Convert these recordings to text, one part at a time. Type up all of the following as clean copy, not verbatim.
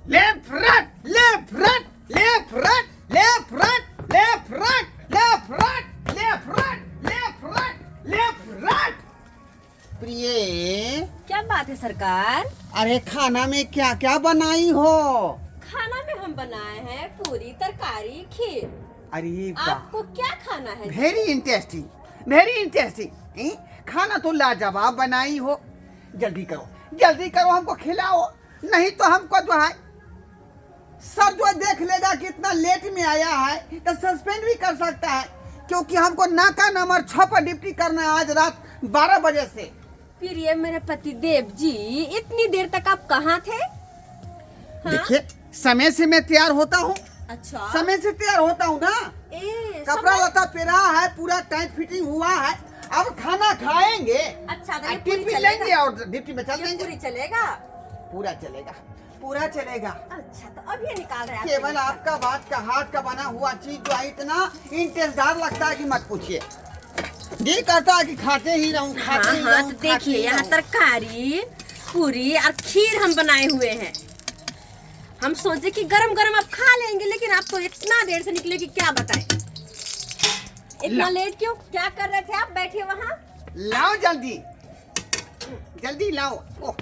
Left right left right left right left right left right left right left right left right left right. प्रिय, क्या बात है सरकार? अरे खाना में क्या क्या बनाई हो? खाना में हम बनाए हैं पूरी, तरकारी, खीर। अरे आपको क्या खाना है? Very interesting, very interesting. खाना तो लाजवाब बनाई हो। जल्दी करो हमको खिलाओ, नहीं तो हमको जो है सर जो देख लेगा कि इतना लेट में आया है तो सस्पेंड भी कर सकता है, क्योंकि हमको नाका नंबर 6 पर ड्यूटी करना है आज रात 12 बजे से। प्रिय मेरे पति देव जी, इतनी देर तक आप कहाँ थे? हाँ? देखिए, समय से मैं तैयार होता हूँ। अच्छा, समय से तैयार होता हूँ ना। कपड़ा लता पहना है, पूरा टाइट फिटिंग हुआ है। अब खाना खाएंगे, अच्छा तो ये पूरी टिफिन चलेगा? लेंगे और ड्यूटी में चल ये देंगे। पूरी चलेगा? पूरा चलेगा, पूरा चलेगा। अच्छा तो अब ये निकाल रहे हैं केवल आपका बात का हाथ का बना हुआ चीज जो है इतना इंतजार लगता है कि मत पूछिए। जी करता है कि खाते ही रहूं, खाते ही हाँ रहूं, तो खाते देखिए ही यहाँ रहूं। तरकारी, पूरी और खीर हम बनाए हुए हैं। हम सोचे कि गरम गरम आप खा लेंगे, लेकिन आपको इतना देर से निकले कि क्या बताएं। इतना लेट क्यों? क्या कर रहे थे आप? बैठिए वहाँ। लाओ जल्दी, जल्दी लाओ। ओह,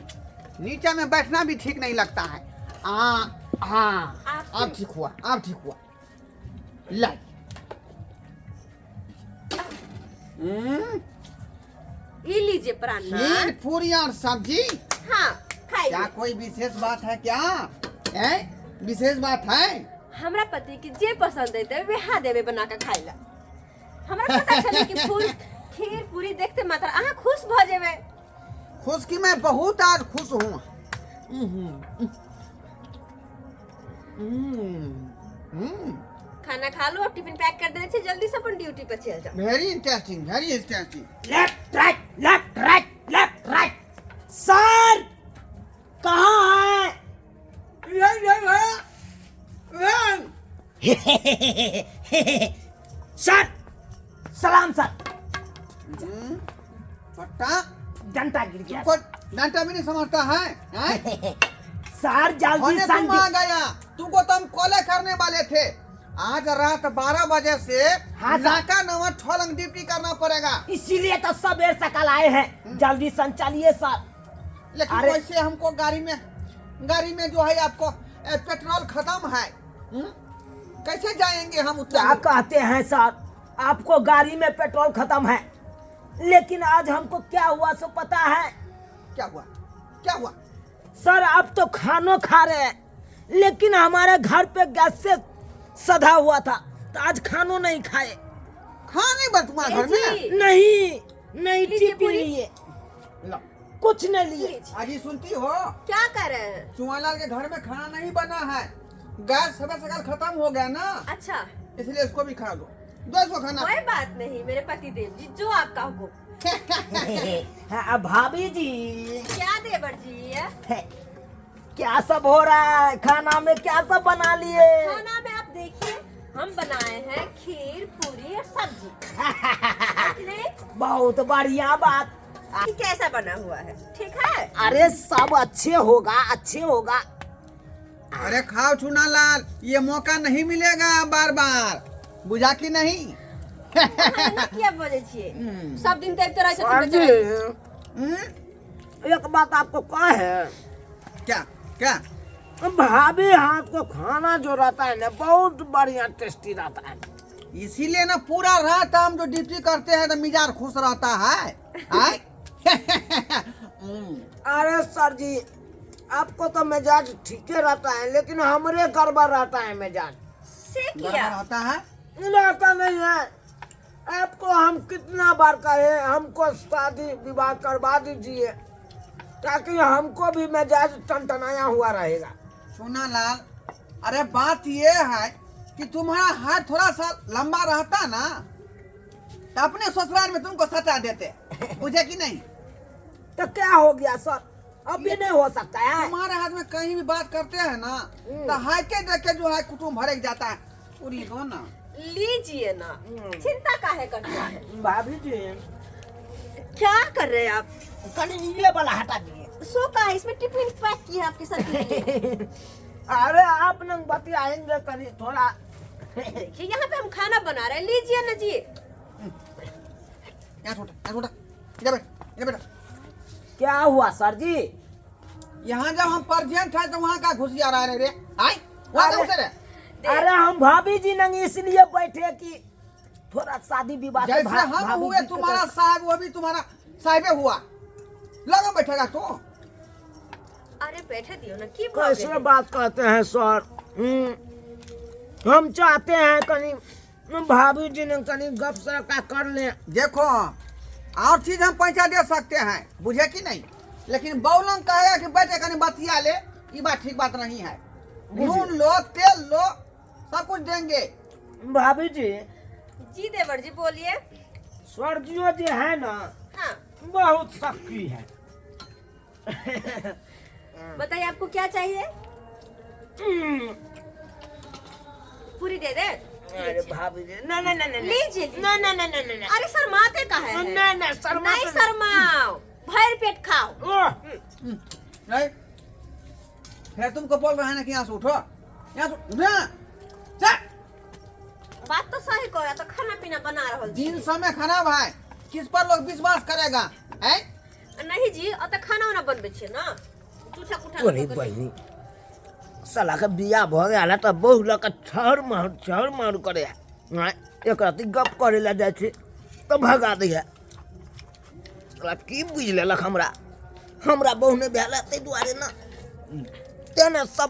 नीचे में बैठना भी ठीक नहीं लगता है। हाँ, अब ठीक हुआ, अब ठीक हुआ। ला ये लीजिए पराठा। खीर, पूरी और सब्जी। हाँ खाइए। क्या कोई विशेष बात है क्या? है विशेष बात है? हमरा पति की जे पसंद है वे हा देवे बना के खाइला। हमरा पता चले कि खीर पूरी देखते मात्र अहाँ खुश भ जेबे। खुश की मैं बहुत आज खुश हूँ। खाना खा लो और टिफिन पैक कर देने से जल्दी से अपन ड्यूटी पे चल जाओ। Very interesting, very interesting. Left right left right left right. Sir कहाँ है? सर सलाम सर। छोटा डंडा गिर गया। तुमको डांटा भी नहीं समझता है, हैं? सर जल्दी होने तुम आ संडे। गया। तुमको तो हम कॉले करने वाले थे। आज रात 12 बजे से हाँ, सर। नाका नंबर 6 लंग ड्यूटी करना पड़ेगा। इसीलिए तो सबेर सकल आए हैं। जल्दी सन चलिए सर। लेकिन अरे- वैसे हमको गाड़ी में जो है आपको पेट्रोल खत्म है। कैसे जाएंगे हम क्या उतना? कहते हैं सर? आपको गाड़ी में पेट्रोल खत्म है, लेकिन आज हमको क्या हुआ सो पता है? क्या हुआ? क्या हुआ? सर आप तो खानो खा रहे हैं, लेकिन हमारे घर पे गैस से सधा हुआ था, तो आज खानो नहीं खाए। खाने पर तुम्हारे घर में नहीं लीजिए टिफिन पूरी। लिए, लो, कुछ नहीं लिए। आज ही सुनती हो, क्या कर रहे हैं? चुआलाल के घर में खाना नहीं बना है। गैस सवेरे सकाल खत्म हो गया ना, अच्छा इसलिए इसको भी खा दो। दो इसको खाना। कोई बात नहीं मेरे पति देव जी, जो आपका हुक्म। हाँ, भाभी जी क्या देवर जी है? क्या सब हो रहा है? खाना में क्या सब बना लिए? खाना में आप देखिए हम बनाए हैं खीर, पूरी और सब्जी। बहुत बढ़िया बात। ये कैसा बना हुआ है? ठीक है? अरे सब अच्छे होगा, अच्छे होगा। अरे खाओ चुनालाल, ये मौका नहीं मिलेगा बार बार, बुझा कि नहीं? क्या बोले छिए? सब दिन तक तरह से एक बात आपको कहा है, क्या क्या? भाभी हाथ को खाना जो रहता है ना बहुत बढ़िया टेस्टी रहता है। इसीलिए ना पूरा रात हम जो ड्यूटी करते हैं तो मिजाज खुश रहता है। आय? अरे सर जी आपको तो मिजाज ठीक ही रहता है, लेकिन हमरे गड़बड़ रहता है मिजाज। से गड़बड़ किया? रहता है। रहता नहीं है। आपको हम कितना बार कहे हमको शादी विवाह करवा दीजिए, ताकि हमको भी मिजाज टनटनाया हुआ रहेगा। चुनालाल, अरे बात ये है कि तुम्हारा हाथ थोड़ा सा लंबा रहता ना तो अपने ससुराल में तुमको सटा देते, बुझे कि नहीं? तो क्या हो गया सर? अब भी नहीं हो सकता है। तुम्हारे हाथ में कहीं भी बात करते हैं ना तो हाय के देख के जो है कुटुम्ब भड़क जाता है। पूरी दो ना। लीजिए ना, चिंता काहे करते हैं? भाभी जी क्या कर रहे हैं आप? कल ये वाला हटा दिए। सो का है, इसमें टिफिन पैक किया है आपके साथ के लिए। अरे आप न बतियाएंगे कभी थोड़ा। देखिए यहाँ पे हम खाना बना रहे हैं, लीजिए ना जी। यहाँ छोटा इधर बैठ, इधर बेटा। क्या हुआ सर जी? यहाँ जब हम परजेंट है तो वहाँ का घुसिया रहा है रे? आए वहाँ का घुसे रे? अरे हम भाभी जी नंग इसलिए बैठे कि थोड़ा शादी विवाह के जैसे हम भाभी हुए जी के तुम्हारा साहब, वो भी तुम्हारा साहिबे हुआ। लगा बैठेगा तो। अरे बैठे दियो ना, की कैसे बात करते हैं सर? हम चाहते हैं कहीं भाभी जी ने कहीं गप सड़का कर ले। देखो और चीज हम पैसा दे सकते हैं, बुझे कि नहीं, लेकिन बौलंग कहेगा कि बैठे कहीं बतिया ले, ये बात ठीक बात नहीं है। नून लो, तेल लो, सब कुछ देंगे। भाभी जी, जी देवर जी बोलिए। सर जी जो है ना, हाँ बहुत शक्ति है। बताइए आपको क्या चाहिए? पूरी दे दे। अरे भाभी जी, नहीं नहीं नहीं लीजिए नहीं नहीं नहीं नहीं नहीं अरे शर्माते का है? नहीं नहीं शर्मा नहीं शर्माओ, भर पेट खाओ। नहीं फिर तुमको बोल रहे हैं ना कि यहाँ से उठो, यहाँ से उठ ना। चल बात तो सही कहो, तो खाना पीना बना रहा दिन समय खराब है, किस पर लोग विश्वास करेगा है? नहीं जी, अब तो खाना वाना बनबे छे ना, चूचा कुठा अरे बहनी, साला का बिया भ गया तो बहु लका छर मार करे। एक रात गप करे ला जाए छे तो भगा दिया। साला की बुझ लेलक हमरा बहु ने भेला ते दुआरे ना तेने सब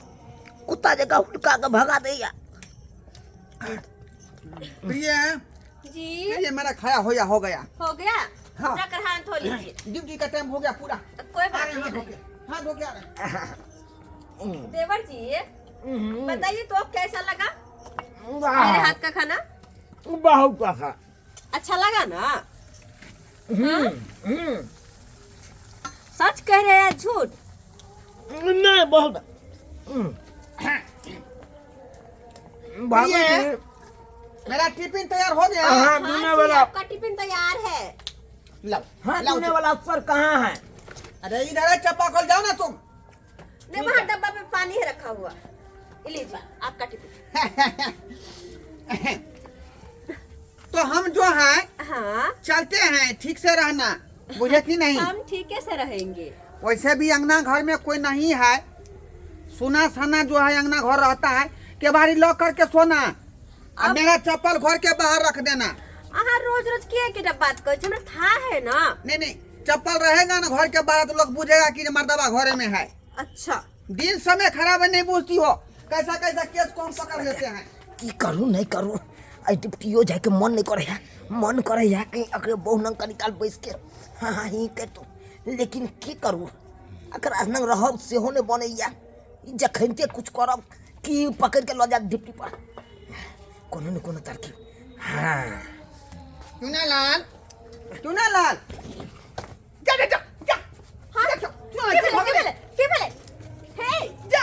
कुत्ता जगह हुटका के भगा दिया। प्रिय जी ये मेरा खाया हो गया। हो गया। हाँ। जाकर हाथ धो लीजिए। ड्यूटी का टाइम हो गया पूरा। तो कोई बात हाथ धो नहीं। के, हाथ धो के आ रहे। देवर जी बताइए तो कैसा लगा मेरे हाथ का खाना? बहुत अच्छा। अच्छा लगा ना? सच कह रहे हैं झूठ? नहीं बहुत। भाभी ये जी, मेरा टिफिन तैयार हो गया। हाँ, हाँ दुने जी, वाला। आपका टिफिन तैयार है। लाओ हाँ लाओ दुने तो। वाला अफसर कहाँ है? अरे इधर है, चप्पा खोल जाओ ना तुम। नहीं वहाँ डब्बा पे पानी है रखा हुआ। ये लीजिए आपका टिफिन। तो हम जो है हाँ चलते हैं, ठीक से रहना, बुझे कि नहीं? हम ठीक से रहेंगे। वैसे भी अंगना घर में कोई नहीं है, सुना सना जो है अंगना घर रहता है, केवाड़ी लॉक करके सोना। अब मेरा चप्पल घर के बाहर रख देना। अहाँ रोज रोज किया के बात कर, हमरा था है ना। नहीं चप्पल रहेगा ना घर के बाहर तो लोग बुझेगा कि मर्दबा घरे में है। अच्छा दिन समय खराब है, नहीं पूछती हो कैसा कैसा केस कौन पकड़ लेते हैं। की करूँ नहीं करूँ, आई डिप्टियो जाके मन नहीं करे है, मन करे है कहीं अकरे बहु नंग का निकाल बैस के। हाँ ही के तो, लेकिन की करूँ अगर नंग रहब से होने बनैया जखन के कुछ करब कि पकड़ के लो जा डिप्टी पर कोनो न कोनो तरकीब। हाँ चुनालाल जा जा जा जा। हाँ के भेले हे जा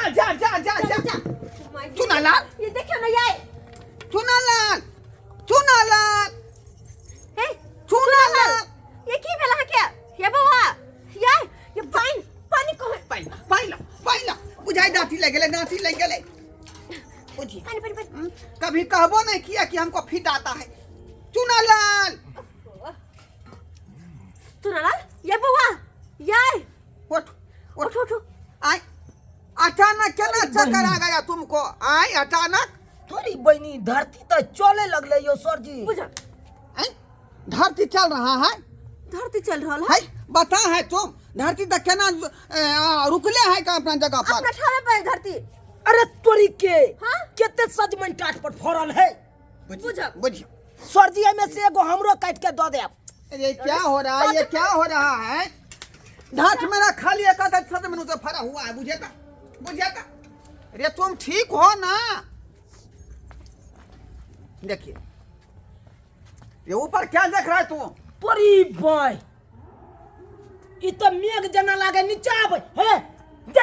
चुनालाल, ये देखियो ना ये चुनालाल हे ये की भेला है क्या? ये बवा ये पानी को है। पाइला बुझाई दांती लग गेले बुझी। पानी कभी कहबो नहीं किया कि हमको फिट आता है। चुनालाल ये बवा ये उठ आय अचानक क्या चक्कर आ गया तुमको? आय अचानक थोड़ी बहनी धरती तो चले लगले यो सर जी। बुझा धरती चल रहा है? धरती चल रहा है बता है तुम धरती तक केना रुकले है का अपना जगह पर? अपना ठावे पे धरती। अरे तोरी के हाँ? केते सजमन काट पर फरल है। बुझियो सर जी में से एगो हमरो काट के दो दे। ये क्या हो रहा है? ये क्या हो रहा है? ढांच मेरा खाली एक आधा सद में से फरा हुआ है, बुझेगा? अरे तुम ठीक हो ना? देखिए ये ऊपर क्या देख रहा है तू? तोरी बॉय ई तो मेघ जना लागे नीचे आवे हे जा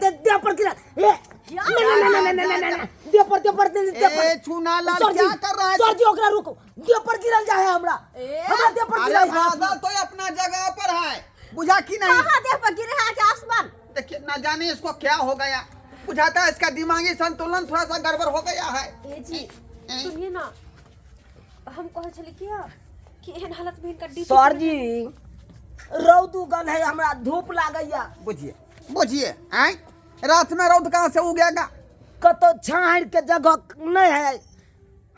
दे पर गिरा ए ना दे पर ए चुनालाल क्या कर रहा है? सर जी ओकरा रुको, दे पर गिरल जाए हमरा दे पर अरे गिरल दादा तो अपना जगह पर है, बुझा कि नहीं? कहाँ देह पर गिरे है आसमान? देखिए ना जाने इसको क्या हो गया। बुझाता है इसका दिमागी संतुलन थोड़ा सा गड़बड़ हो गया है। ए जी सुनिए ना, हम कहे चले किया कि एहन हालत में इनका ड्यूटी सर जी रौद उगल है, हमरा धूप लागैया। बुझिए बुझिए आए रात में रौद कहाँ से उगेगा? कतो छाहर के जगह नहीं है,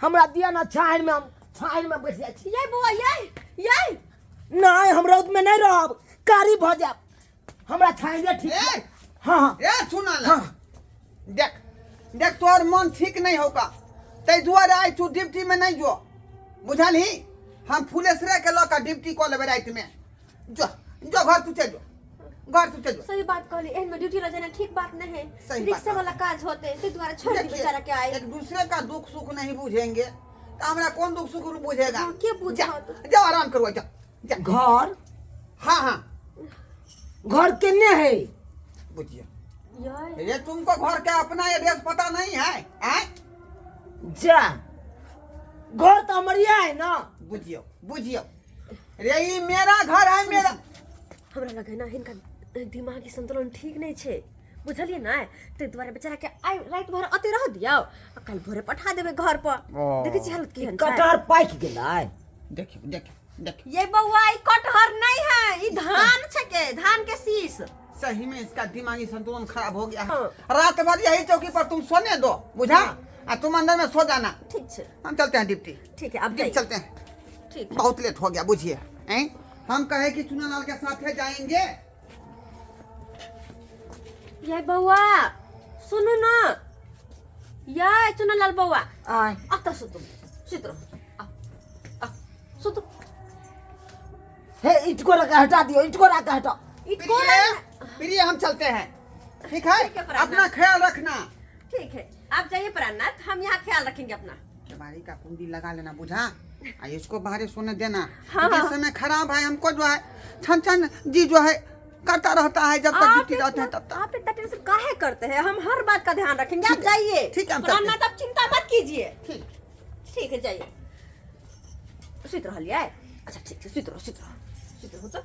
हमरा दिया ना छाहर में, हम छाहर में बैठ जाइ छी। ये बुआ ये नहीं हम रौद में नहीं रहब, कारी भ जाब, हमरा छाहर ठीक है। ए, हाँ हाँ ए सुना ला, हाँ। देख देख तोहर मन ठीक नहीं होगा, तै दुआरे आई तू ड्यूटी में नहीं जो, बुझल ही? हम फुलेसरे के लौका ड्यूटी कॉल लेबै रात में। जो जो घर तू चल जो, घर तू चल जो। सही बात कहली, एहन में ड्यूटी रह जाना ठीक बात नहीं है। सही बात रिक्शा है। वाला काज होते ते द्वारा छोड़ दी देखिए, बेचारा के आए। एक दूसरे का दुख सुख नहीं बुझेंगे तो हमरा कौन दुख सुख बुझेगा? हाँ, के बुझा? जाओ आराम करो, जा जा। घर हाँ हाँ घर केने है? बुझिए, ये ये तुमको घर का अपना एड्रेस पता नहीं है? आए जा घर तो हमारिया है ना। बुझियो बुझियो, रे ये मेरा घर है, मेरा। हमरा लगे ना इनका दिमागी संतुलन ठीक नहीं छे, बुझलिए ना? ते द्वारा बेचारा के आई रात भर अते रह दिया, कल भोरे पठा देबे घर पर। ओ। देखै छी हालत केहन छै। कटार पाक गेलै। देखियो देखियो देखियो, ये बउआ ई कटहर नहीं है, ई धान छके, धान के शीश। सही में इसका दिमागी संतुलन खराब हो गया है। हाँ। रात भर यही चौकी पर तुम सोने दो, बुझा? और तुम अंदर में सो जाना। ठीक छे, हम चलते हैं ड्यूटी, ठीक है अब ड्यूटी जाइए। चलते हैं, ठीक है। बहुत लेट हो गया बुझिए। हैं? हम कहे कि चुनालाल के साथ है जाएंगे। ये बउआ सुनो ना, ये चुनलाल बउआ आय आता सुतो सुतो आ सुतो। हे इटको रखा हटा दियो, इटको रखा हटा। इनको प्रिय प्रिय, हम चलते हैं, ठीक है? ठीक है, प्रार्थना। अपना ख्याल रखना। ठीक है आप जाइए प्राणनाथ, हम यहाँ ख्याल रखेंगे अपना। केवाड़ी का कुंडी लगा लेना, बुझा? आ इसको बाहर सोने देना। हाँ, जिस हाँ। समय खराब है हमको जो है छन छन जी जो है करता रहता है जब तक ड्यूटी रहते हैं तब तक। आप इतना टेंशन काहे करते हैं? हम हर बात का ध्यान रखेंगे, आप ठीक है, जाइए। ठीक है, हम चलते हैं। प्राणनाथ आप चिंता मत कीजिए। ठीक। ठीक है जाइए, सुत रहलिए? अच्छा ठीक है, सुत रहो तो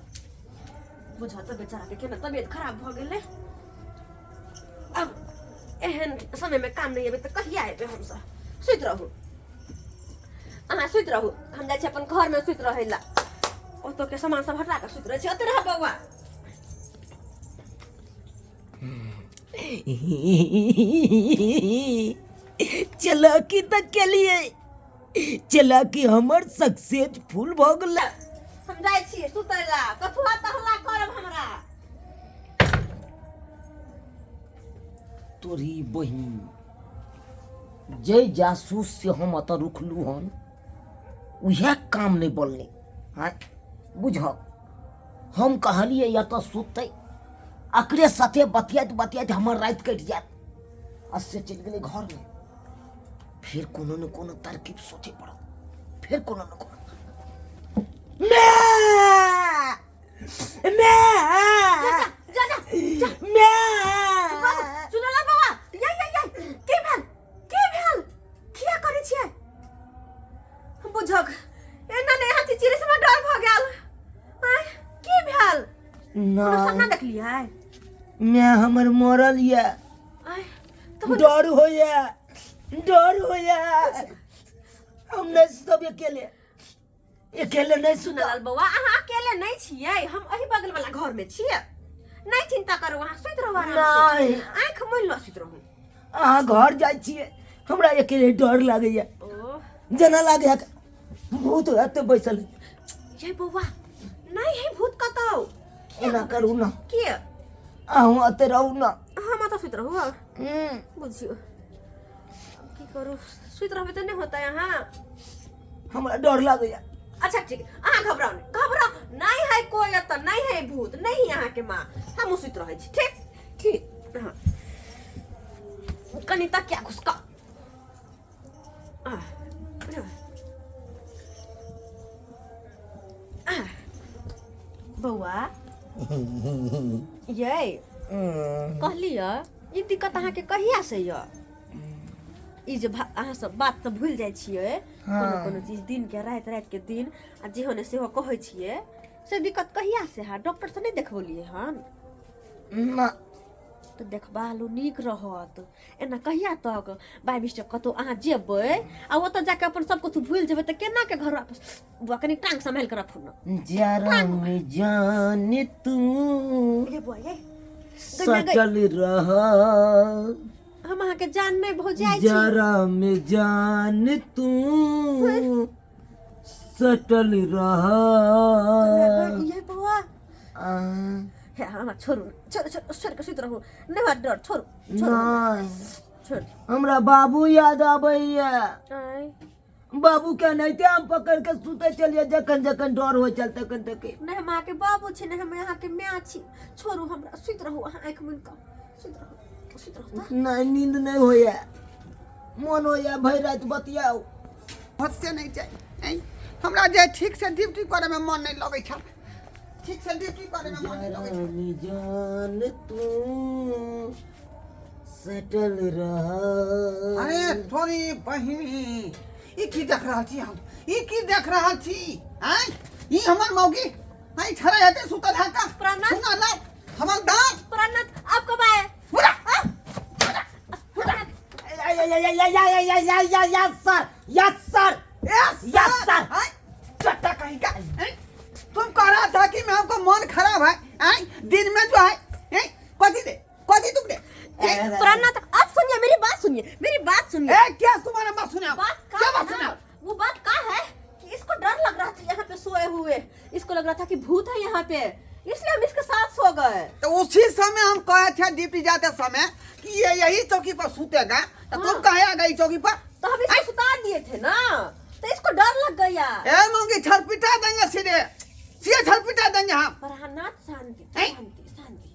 बुझा तो बेचारा के केना तबीयत खराब भ गेलै। अब एहन समय में काम नहीं अबे तो कहिया आबे हम सब? सुत रहू, अहाँ सुत रहू, हम जाइ छी अपन घर में सुत रहै ला। ओतो के सामान सब हटा के सुत रहै छी, ओते रह बउआ। चलाकी तक के लिए चलाकी हमर सक्सेसफुल भ गेलै। हम जाइ छी सुतै ला, कथुआ तहला करब हमरा। तोरी बहिन जय जासूस से हम अत रुकलू हन, उहे काम नहीं बोलने। हाँ बुझ, हम कहलिए या तो सुतै, अकरे साथे बतियात बतियात हमर रात कट जात, अससे चल गेलै घर में। फिर कोनो न कोनो तरकीब सोचे पड़त, फिर कोनो न कोनो सुनला बउआ, ये के भेल किया करै छियै? बुझक एना नै हाथी चिरे से डर भ गेल। आय की भेल? कोनो सपना देखलियै? मैं हमर मरल या आय तो डर होया, डर होया। हम नहीं सब अकेले नहीं सुना। सुनलाल बउआ अहाँ अकेले नहीं छियै, हम एही बगल वाला घर में छियै। नहीं चिंता करू, अहाँ सुत रहू आराम से, नहीं। आँख मूंद लो सुत रहू। अहाँ घर जाइ छियै, हमरा अकेले डर लागैया, ओ जना लागैया भूत एते बैसल है। ये बउआ नहीं है भूत कतौ। एना करू ना, के अहूँ अते रहू ना। हम आता सुत रहू। बुझियो अब की करू, सुत रहबे तो नहीं होता यहाँ। हमरा डर लागैया। अच्छा ठीक है, अहाँ घबराओ नहीं है कोई अत, नहीं है भूत, नहीं यहाँ के माँ, हम सुत रहे छी। ठीक ठीक हाँ, कनी तक क्या घुसका बउआ। ये कहलिए ई दिक्कत अहाँ के कहिया से य? ई जे अहाँ सब बात सब भूल जाइ छियै, कोनो कोनो चीज दिन के रात के दिन आ जे होने सेहो कहै छियै, से दिक्कत कहिया से है? डॉक्टर से नहीं देखबोलिए हन? ना तो देखबा लो नीक रहत। एना कहिया तक बाय मिस्टेक कतो अहाँ जेबै आ ओतऽ जाके अपन सब कुछ भूल जेबै त केना के घर वापस बुआ कनी टांग संभाल कर रखू जरा में जान तू ये बुआ ये सटल रह, हम अहाँ के जान नहीं भौ जाय छी। जरा में जान तू सटल रह। ये बुआ हे हम छोड़ू छोड़ छोड़ छोड़ के सुत रहू नहीं बात डर छोड़ू नहीं, छोड़ हमरा बाबू याद आबैया। आय बाबू के नहीं हम पकड़ के सुते चलिए जखन जखन डर हो चल तखन तक। नहीं हम के बाबू छी नहीं हम यहाँ के माँ छी। छोड़ू हमरा सुत रहू अहाँ आँख मुन के सुत रहू नहीं नींद नहीं होया, मन होया भर रात बतियाओ। हद से नहीं चाहिए हमरा जे ठीक से ड्यूटी करे में मन नहीं लगे छ, ठीक से ड्यूटी करे में मन नहीं लगे छ। जान तू सटल रह। अरे थोड़ी बहिनी ई की देख रहल छी हम, ई की देख रहल छी हैं? ई हमर मौगी हैं छरे हटे सुतल है का प्राणनाथ। सुना ना हमर दांत प्राणनाथ आप कब आए? पूरा यस सर। चट्टा कहीं का हैं? तुम कह रहा था कि मैं हमको मन खराब है हैं? दिन में जो है हैं? कथी तुम दे प्राणनाथ आप सुनिए मेरी बात सुनिए ए क्या तुम्हारा बात सुना बात क्या का बात है सुना ना? वो बात का है कि इसको डर लग रहा था यहाँ पे सोए हुए, इसको लग रहा था कि भूत है यहाँ पे, इसलिए हम इसके साथ सो गए। तो उसी समय हम कहे थे ड्यूटी जाते समय कि ये यही चौकी पर सूतेगा, तो तुम कहे आ गई चौकी पर? तो हम इसको सुता दिए थे ना, तो इसको डर लग गया। ए मंगी छरपिटा देंगे सीधे छरपिटा देंगे हम। प्राणनाथ शांति हैं? शांति शांति।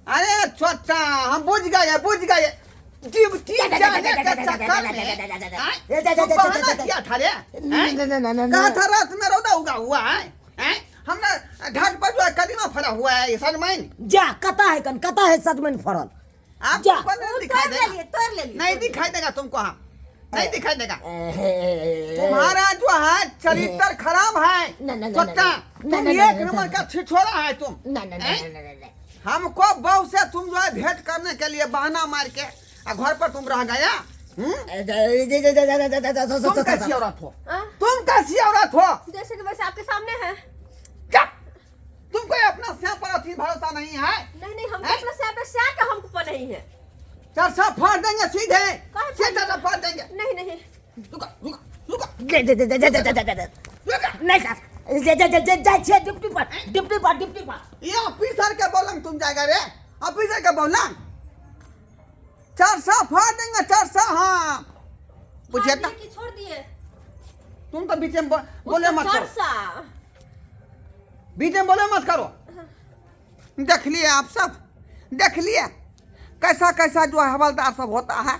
अरे छोटा हम बुझ गए ड्यूटी जाने के चक्कर में हैं? तो बहाना किया था रे हैं? कहा था रात में रौदा उगा हुआ है हैं? हमने घाट पर जो है कदीमा फरा हुआ है सनमैन जा कता है सदमन फरल। जा। आपको नहीं दिखाई तोड़ ले देगा, लिए तोड़ ले लिए नहीं दिखाई देगा तुमको, हम नहीं दिखाई देगा। तुम्हारा जो है चरित्र खराब है छोटा, तुम एक नंबर का छिछोरा है तुम। हमको बहू से तुम जो है भेंट करने के लिए बहाना मार के घर पर तुम रह गया। तुम कैसी औरत हो, हाँ? तुम कैसी औरत हो? जैसे कि वैसे आपके सामने है। क्या तुमको अपना स्या पर अति भरोसा नहीं है? नहीं हम हैं? अपने से पे स्या का हमको पर नहीं है। चरसा फाड़ देंगे सीधे कहाँ सीधे फाड़ देंगे। नहीं रुका नहीं सर डिप्टी पर ये ऑफिसर के बोलंग तुम जाएगा रे, ऑफिसर के बोलंग चरसा फाड़ देंगे चरसा। हाँ बुझे हाँ, कि छोड़ दिए तुम तो बीच में बोले मत करो, चरसा। बीच में बोले मत करो। देख लिए आप सब, देख लिए कैसा कैसा जो है हवलदार सब होता है।